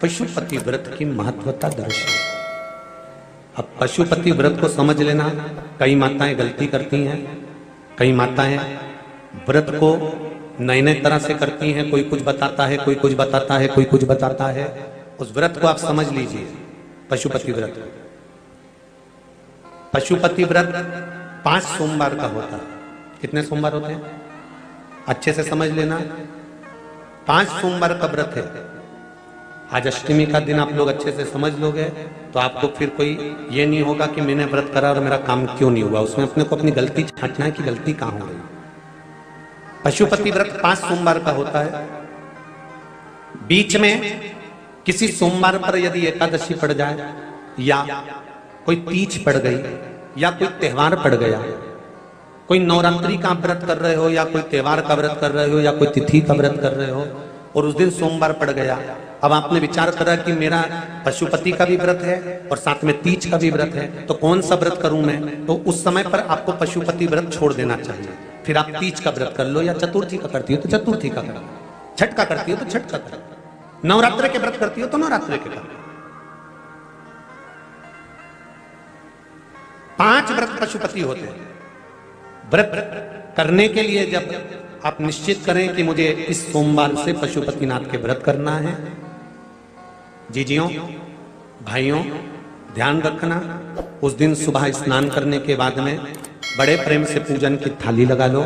पशुपति व्रत की महत्वता दर्शाई। अब पशुपति व्रत को समझ लेना। कई माताएं गलती करती हैं, कई माताएं व्रत को नए नए तरह से करती हैं। कोई कुछ बताता है, कोई कुछ बताता है, कोई कुछ बताता है। उस व्रत को आप समझ लीजिए, पशुपति व्रत। पशुपति व्रत 5 सोमवार का होता है। कितने सोमवार होते हैं अच्छे से समझ लेना। 5 सोमवार का व्रत है। आज अष्टमी का दिन आप लोग अच्छे से समझ लोगे तो आपको फिर कोई ये नहीं होगा कि मैंने व्रत करा और मेरा काम क्यों नहीं हुआ। उसमें अपने को अपनी गलती छांटना है कि गलती कहां हो गई। पशुपति व्रत 5 सोमवार का होता है। बीच में किसी सोमवार पर यदि एकादशी पड़ जाए या कोई तीज पड़ गई या कोई त्योहार पड़ गया, कोई नवरात्रि का व्रत कर रहे हो या कोई त्योहार का व्रत कर रहे हो या कोई तिथि का व्रत कर रहे हो और उस दिन सोमवार पड़ गया, अब आपने विचार करा कि मेरा पशुपति का भी व्रत है और साथ में तीज का भी व्रत है, तो कौन सा व्रत करूं मैं। तो उस समय पर आपको पशुपति व्रत छोड़ देना चाहिए। फिर आप तीज का व्रत कर लो या चतुर्थी का करती हो तो चतुर्थी का करो, छठ का करती हो तो छठ का करो, नवरात्रि के व्रत करती हो तो नवरात्रि के करो। 5 व्रत पशुपति होते हैं। व्रत करने के लिए जब आप निश्चित करें कि मुझे इस सोमवार से पशुपतिनाथ के व्रत करना है, जीजियों भाइयों ध्यान रखना, उस दिन सुबह स्नान करने के बाद में बड़े प्रेम से पूजन की थाली लगा लो।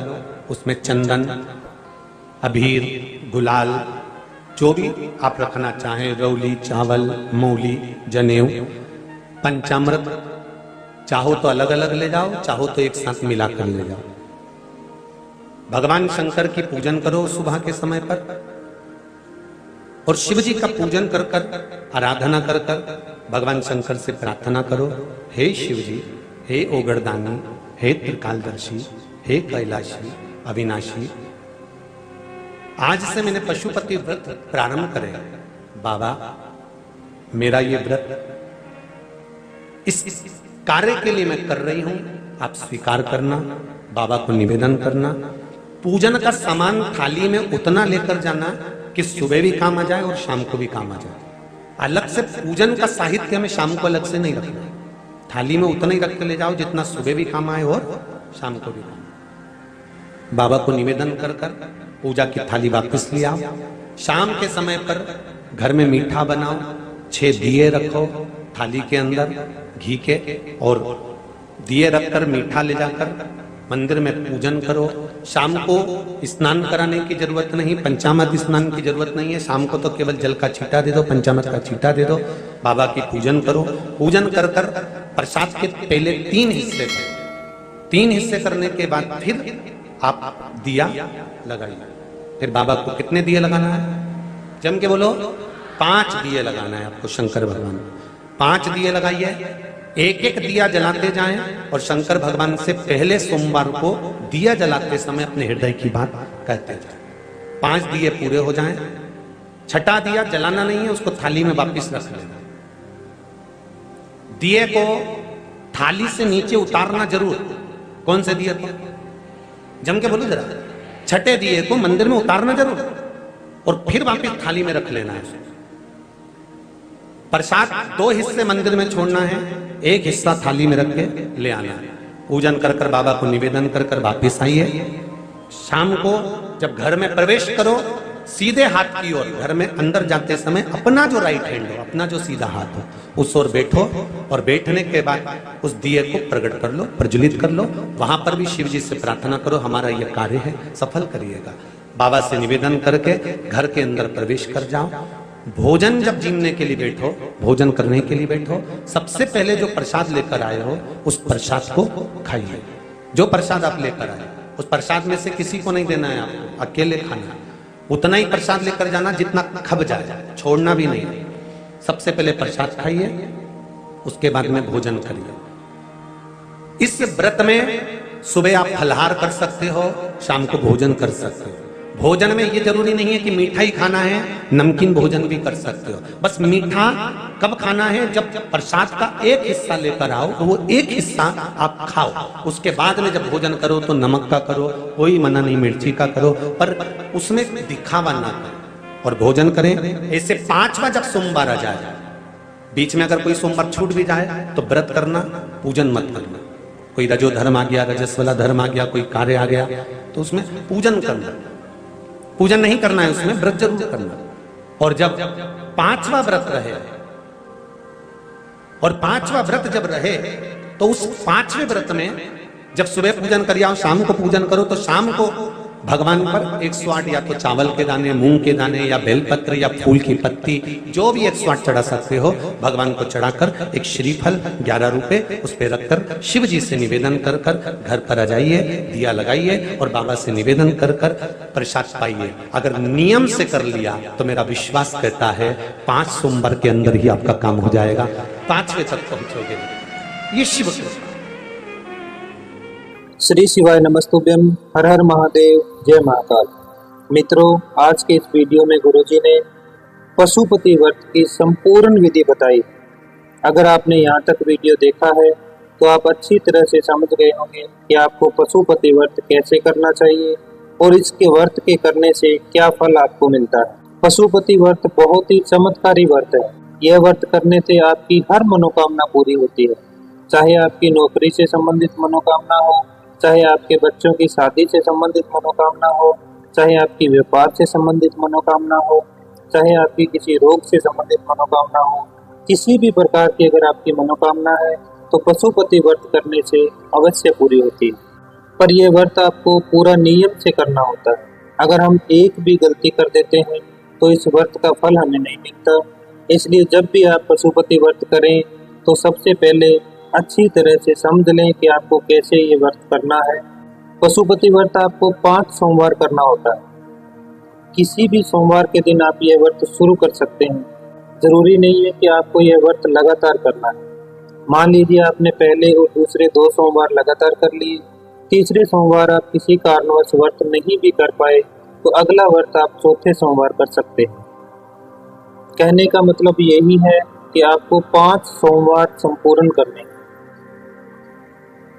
उसमें चंदन, अबीर, गुलाल, जो भी आप रखना चाहें, रौली, चावल, मूली, जनेऊ, पंचामृत, चाहो तो अलग अलग ले जाओ, चाहो तो एक साथ मिलाकर ले जाओ। भगवान शंकर की पूजन करो सुबह के समय पर और शिव जी का पूजन कर कर, आराधना कर कर भगवान शंकर से प्रार्थना करो, हे शिव जी, हे ओगरदानी, हे त्रिकालदर्शी, हे कैलाशी, अविनाशी, आज से मैंने पशुपति व्रत प्रारंभ करे। बाबा मेरा ये व्रत इस कार्य के लिए मैं कर रही हूं, आप स्वीकार करना, बाबा को निवेदन करना। पूजन का सामान थाली में उतना लेकर जाना कि सुबह भी काम आ जाए और शाम को भी काम आ जाए। अलग से पूजन का साहित्य में शाम को अलग से नहीं रखना, थाली में उतना ही रख के ले जाओ जितना सुबह भी काम आए और शाम को भी काम आए। बाबा को निवेदन कर कर पूजा की थाली वापस ले आओ। शाम के समय पर घर में मीठा बनाओ, 6 दिए रखो थाली के अंदर घी के, और दिए रखकर मीठा ले जाकर मंदिर में पूजन करो। शाम को स्नान कराने की जरूरत नहीं, पंचामृत स्नान की जरूरत नहीं है। शाम को तो केवल जल का छींटा दे दो, पंचामृत का छींटा दे दो, बाबा की पूजन करो। पूजन कर कर प्रसाद के पहले 3 हिस्से करो। 3 हिस्से करने के बाद फिर आप दिया लगाइए। फिर बाबा को कितने दिए लगाना है, जम के बोलो, 5 दिए लगाना है आपको शंकर भगवान। 5 दिए लगाइए, एक एक दिया जलाते जाएं और शंकर भगवान से पहले सोमवार को दिया जलाते समय अपने हृदय की बात कहते जाएं। 5 दिए पूरे हो जाएं, छठा दिया जलाना नहीं है, उसको थाली में वापस रख लेना। दिए को थाली से नीचे उतारना जरूर। कौन से दिए को, जम के बोलो जरा, छठे दिए को मंदिर में उतारना जरूर और फिर वापस थाली में रख लेना है। प्रसाद 2 हिस्से मंदिर में छोड़ना है, 1 हिस्सा थाली में रख के ले आना है। पूजन कर कर बाबा को निवेदन कर कर वापिस आइए। शाम को जब घर में प्रवेश करो, सीधे हाथ की ओर घर में अंदर जाते समय अपना जो राइट हैंड हो, अपना जो सीधा हाथ हो, उस ओर बैठो और बैठने के बाद उस दिए को प्रकट कर लो, प्रज्वलित कर लो। वहां पर भी शिव जी से प्रार्थना करो, हमारा यह कार्य है सफल करिएगा। बाबा से निवेदन करके घर के अंदर प्रवेश कर जाओ। भोजन जब जीमने के लिए बैठो, भोजन करने के लिए बैठो, सबसे पहले जो प्रसाद लेकर आए हो उस प्रसाद को खाइए। जो प्रसाद आप लेकर आए उस प्रसाद में से किसी को नहीं देना है, आपको अकेले खाना। उतना ही प्रसाद लेकर जाना जितना खब जाए, छोड़ना भी नहीं। सबसे पहले प्रसाद खाइए, उसके बाद में भोजन करिए। इस व्रत में सुबह आप फलहार कर सकते हो, शाम को भोजन कर सकते हो। भोजन में ये जरूरी नहीं है कि मीठा ही खाना है, नमकीन भोजन भी कर सकते हो। बस मीठा कब खाना है, जब प्रसाद का एक हिस्सा लेकर आओ तो वो एक हिस्सा आप खाओ। उसके बाद में जब भोजन करो तो नमक का करो, कोई मना नहीं, मिर्ची का करो, पर उसमें दिखावा ना करो। और भोजन करें। ऐसे 5वां जब सोमवार आ जाए, बीच में अगर कोई सोमवार छूट भी जाए तो व्रत करना, पूजन मत करना। कोई रजो धर्म आ गया, रजस वाला धर्म आ गया, कोई कार्य आ गया तो उसमें पूजन करना, पूजन नहीं करना है, उसमें व्रत जरूर करना। और जब 5वां व्रत रहे, और 5वां व्रत जब रहे तो उस 5वें व्रत में जब सुबह पूजन कर आओ, शाम को पूजन करो, तो शाम को भगवान पर 108 या तो चावल के दाने, मूंग के दाने या बेलपत्र या फूल की पत्ती, जो भी 108 चढ़ा सकते हो, भगवान को चढ़ाकर एक श्रीफल 11 रुपए उस पर रखकर शिव जी से निवेदन कर कर घर पर आ जाइए, दिया लगाइए और बाबा से निवेदन कर कर प्रसाद पाइए। अगर नियम से कर लिया तो मेरा विश्वास कहता है 5 सोमवार के अंदर ही आपका काम हो जाएगा, 5वें तक पहुंचोगे। ये शिव कृपा। श्री शिवाय नमस्तुभ्यम। हर हर महादेव, जय महाकाल। मित्रों, आज के इस वीडियो में गुरुजी ने पशुपति व्रत की संपूर्ण विधि बताई। अगर आपने यहाँ तक वीडियो देखा है तो आप अच्छी तरह से समझ गए होंगे कि आपको पशुपति व्रत कैसे करना चाहिए और इसके व्रत के करने से क्या फल आपको मिलता है। पशुपति व्रत बहुत ही चमत्कारी व्रत है। यह व्रत करने से आपकी हर मनोकामना पूरी होती है, चाहे आपकी नौकरी से संबंधित मनोकामना हो, चाहे आपके बच्चों की शादी से संबंधित मनोकामना हो, चाहे आपकी व्यापार से संबंधित मनोकामना हो, चाहे आपकी किसी रोग से संबंधित मनोकामना हो, किसी भी प्रकार की अगर आपकी मनोकामना है तो पशुपति व्रत करने से अवश्य पूरी होती है। पर यह व्रत आपको पूरा नियम से करना होता है। अगर हम एक भी गलती कर देते हैं तो इस व्रत का फल हमें नहीं मिलता। इसलिए जब भी आप पशुपति व्रत करें तो सबसे पहले अच्छी तरह से समझ लें कि आपको कैसे ये व्रत करना है। पशुपति व्रत आपको 5 सोमवार करना होता है। किसी भी सोमवार के दिन आप ये व्रत शुरू कर सकते हैं। जरूरी नहीं है कि आपको यह व्रत लगातार करना है। मान लीजिए आपने पहले और दूसरे 2 सोमवार लगातार कर लिए, तीसरे सोमवार आप किसी कारणवश व्रत नहीं भी कर पाए तो अगला व्रत आप चौथे सोमवार कर सकते हैं। कहने का मतलब यही है कि आपको 5 सोमवार संपूर्ण करने हैं।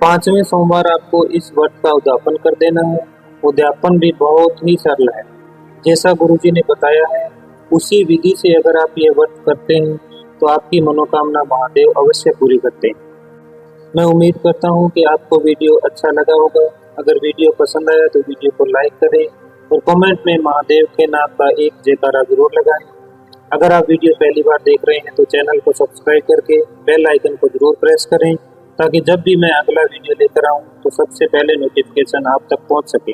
5वें सोमवार आपको इस व्रत का उद्यापन कर देना है। उद्यापन भी बहुत ही सरल है, जैसा गुरुजी ने बताया है उसी विधि से अगर आप ये व्रत करते हैं तो आपकी मनोकामना महादेव अवश्य पूरी करते हैं। मैं उम्मीद करता हूँ कि आपको वीडियो अच्छा लगा होगा। अगर वीडियो पसंद आया तो वीडियो को लाइक करें और कमेंट में महादेव के नाम का एक जयकारा जरूर लगाएं। अगर आप वीडियो पहली बार देख रहे हैं तो चैनल को सब्सक्राइब करके बेल आइकन को जरूर प्रेस करें, ताकि जब भी मैं अगला वीडियो लेकर आऊं तो सबसे पहले नोटिफिकेशन आप तक पहुंच सके।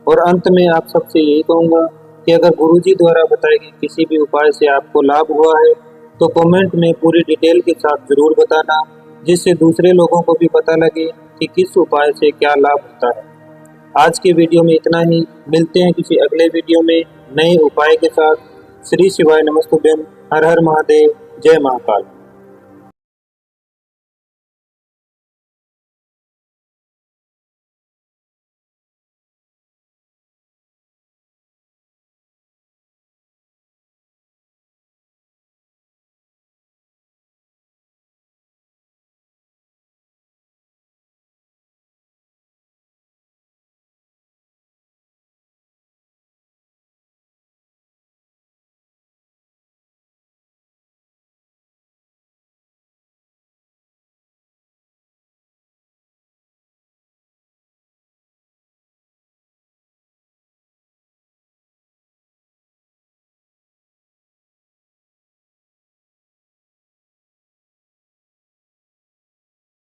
और अंत में आप सबसे यही कहूंगा कि अगर गुरुजी द्वारा बताए गए किसी भी उपाय से आपको लाभ हुआ है तो कमेंट में पूरी डिटेल के साथ जरूर बताना, जिससे दूसरे लोगों को भी पता लगे कि किस उपाय से क्या लाभ होता है। आज के वीडियो में इतना ही। मिलते हैं किसी अगले वीडियो में नए उपाय के साथ। श्री शिवाय नमस्तुभ्यम। हर हर महादेव, जय महाकाल।